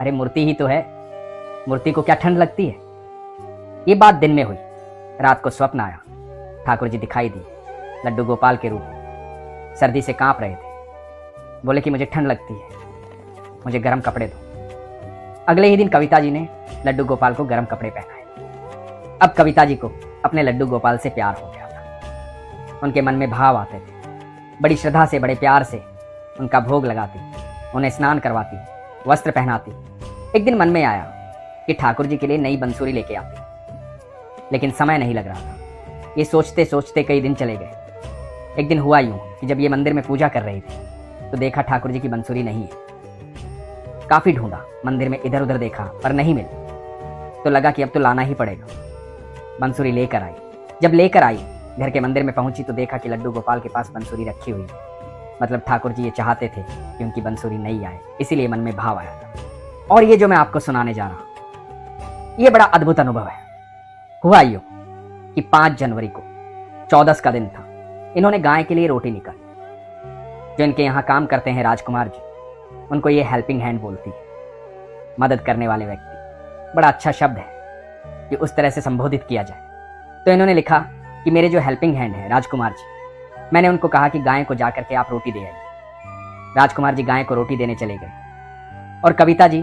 अरे मूर्ति ही तो है, मूर्ति को क्या ठंड लगती है। ये बात दिन में हुई। रात को स्वप्न आया, ठाकुर जी दिखाई दिए लड्डू गोपाल के रूप में। सर्दी से कांप रहे थे। बोले कि मुझे ठंड लगती है, मुझे गर्म कपड़े दो। अगले ही दिन कविता जी ने लड्डू गोपाल को गर्म कपड़े पहनाए। अब कविता जी को अपने लड्डू गोपाल से प्यार हो गया था। उनके मन में भाव आते थे। बड़ी श्रद्धा से, बड़े प्यार से उनका भोग लगाती, उन्हें स्नान करवाती, वस्त्र पहनाती। एक दिन मन में आया कि ठाकुर जी के लिए नई बंसुरी लेके आती, लेकिन समय नहीं लग रहा था। ये सोचते सोचते कई दिन चले गए। एक दिन हुआ यूं कि जब ये मंदिर में पूजा कर रही थी तो देखा ठाकुर जी की बंसुरी नहीं है। काफी ढूंढा, मंदिर में इधर उधर देखा पर नहीं मिली। तो लगा कि अब तो लाना ही पड़ेगा। बंसुरी लेकर आई। जब लेकर आई, घर के मंदिर में पहुंची तो देखा कि लड्डू गोपाल के पास बंसुरी रखी हुई है। मतलब ठाकुर जी ये चाहते थे कि उनकी बंसुरी नहीं आए, इसीलिए मन में भाव आया था। और ये जो मैं आपको सुनाने जा रहा हूं, ये बड़ा अद्भुत अनुभव है। हुआ यूं कि 5 जनवरी को 14 का दिन था। इन्होंने गाय के लिए रोटी निकाली। जो इनके यहाँ काम करते हैं राजकुमार जी, उनको ये हेल्पिंग हैंड बोलती है, मदद करने वाले व्यक्ति। बड़ा अच्छा शब्द है कि उस तरह से संबोधित किया जाए। तो इन्होंने लिखा कि मेरे जो हेल्पिंग हैंड है राजकुमार जी, मैंने उनको कहा कि गाय को जाकर के आप रोटी दे आइए। राजकुमार जी गाय को रोटी देने चले गए और कविता जी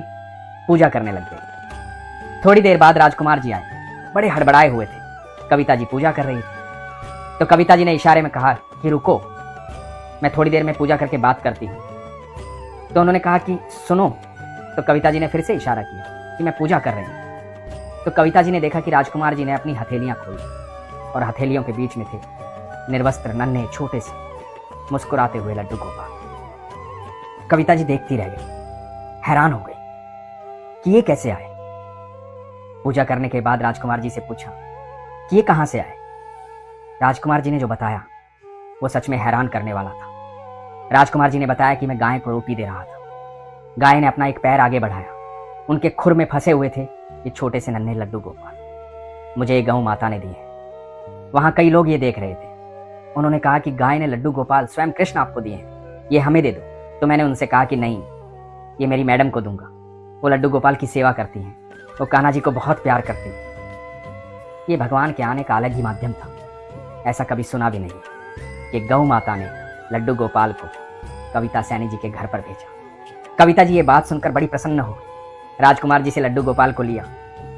पूजा करने लग गई। थोड़ी देर बाद राजकुमार जी आए, बड़े हड़बड़ाए हुए थे। कविता जी पूजा कर रही थी। तो कविता जी ने इशारे में कहा कि रुको, मैं थोड़ी देर में पूजा करके बात करती हूँ। तो उन्होंने कहा कि सुनो। तो कविता जी ने फिर से इशारा किया कि मैं पूजा कर रही हूँ। तो कविता जी ने देखा कि राजकुमार जी ने अपनी हथेलियां खोली और हथेलियों के बीच में थे निर्वस्त्र, नन्हे, छोटे से, मुस्कुराते हुए लड्डू गोपाल। कविता जी देखती रह गई, हैरान हो गई कि ये कैसे आए। पूजा करने के बाद राजकुमार जी से पूछा कि ये कहां से आए। राजकुमार जी ने जो बताया वो सच में हैरान करने वाला था। राजकुमार जी ने बताया कि मैं गाय को रोटी दे रहा था। गाय ने अपना एक पैर आगे बढ़ाया। उनके खुर में फंसे हुए थे ये छोटे से नन्हे लड्डू गोपाल। मुझे ये गौ माता ने दिए। वहां कई लोग ये देख रहे थे। उन्होंने कहा कि गाय ने लड्डू गोपाल स्वयं कृष्ण आपको दिए हैं, ये हमें दे दो। तो मैंने उनसे कहा कि नहीं, ये मेरी मैडम को दूंगा। वो लड्डू गोपाल की सेवा करती हैं, वो कान्हा जी को बहुत प्यार करती हैं। ये भगवान के आने का अलग ही माध्यम था। ऐसा कभी सुना भी नहीं कि गौ माता ने लड्डू गोपाल को कविता सैनी जी के घर पर भेजा। कविता जी ये बात सुनकर बड़ी प्रसन्न हो गई। राजकुमार जी से लड्डू गोपाल को लिया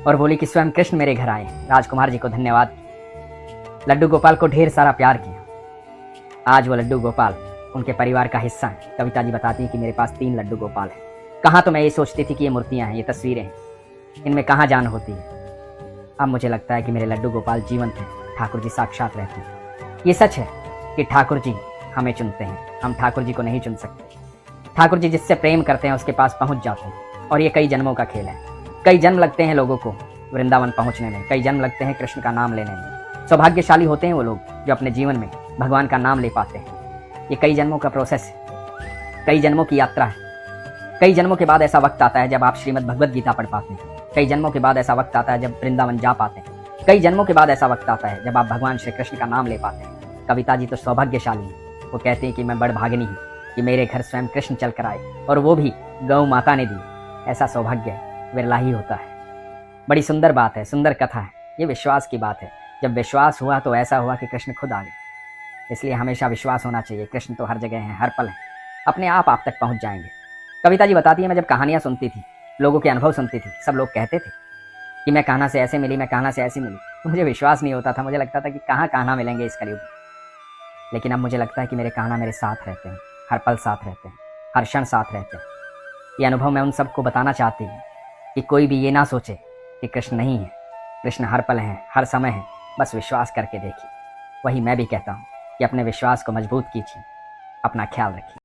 और बोली कि स्वयं कृष्ण मेरे घर आए। राजकुमार जी को धन्यवाद। लड्डू गोपाल को ढेर सारा प्यार किया। आज वो लड्डू गोपाल उनके परिवार का हिस्सा है। कविता जी बताती है कि मेरे पास 3 लड्डू गोपाल हैं। कहाँ तो मैं ये सोचती थी कि ये मूर्तियां हैं, ये तस्वीरें हैं, इनमें कहाँ जान होती है। अब मुझे लगता है कि मेरे लड्डू गोपाल जीवंत हैं, ठाकुर जी साक्षात रहते हैं। ये सच है कि ठाकुर जी हमें चुनते हैं, हम ठाकुर जी को नहीं चुन सकते। ठाकुर जी जिससे प्रेम करते हैं उसके पास पहुंच जाते हैं। और ये कई जन्मों का खेल है। कई जन्म लगते हैं लोगों को वृंदावन पहुंचने में, कई जन्म लगते हैं कृष्ण का नाम लेने में। सौभाग्यशाली होते हैं वो लोग जो अपने जीवन में भगवान का नाम ले पाते हैं। ये कई जन्मों का प्रोसेस है, कई जन्मों की यात्रा है। कई जन्मों के बाद ऐसा वक्त आता है जब आप श्रीमद् भगवद गीता पढ़ पाते हैं। कई जन्मों के बाद ऐसा वक्त आता है जब वृंदावन जा पाते हैं। कई जन्मों के बाद ऐसा वक्त आता है जब आप भगवान श्री कृष्ण का नाम ले पाते हैं। कविता जी तो सौभाग्यशाली है। वो कहते हैं कि मैं बड़ भागिनी हूँ कि मेरे घर स्वयं कृष्ण चल कर आए, और वो भी गौ माता ने दी। ऐसा सौभाग्य विरला ही होता है। बड़ी सुंदर बात है, सुंदर कथा है। ये विश्वास की बात है। जब विश्वास हुआ तो ऐसा हुआ कि कृष्ण खुद आ गए। इसलिए हमेशा विश्वास होना चाहिए। कृष्ण तो हर जगह हैं, हर पल हैं, अपने आप तक पहुंच जाएंगे। कविता जी बताती है, मैं जब कहानियां सुनती थी, लोगों के अनुभव सुनती थी, सब लोग कहते थे कि मैं कान्हा से ऐसे मिली, मैं कान्हा से ऐसी मिली, तो मुझे विश्वास नहीं होता था। मुझे लगता था कि कहाँ कान्हा मिलेंगे इस कलयुग में। लेकिन अब मुझे लगता है कि मेरे कान्हा मेरे साथ रहते हैं, हर पल साथ रहते हैं, हर क्षण साथ रहते हैं। ये अनुभव मैं उन सबको बताना चाहती हूँ कि कोई भी ये ना सोचे कि कृष्ण नहीं है। कृष्ण हर पल हैं, हर समय हैं। बस विश्वास करके देखिए। वही मैं भी कहता हूँ कि अपने विश्वास को मजबूत कीजिए, अपना ख्याल रखिए।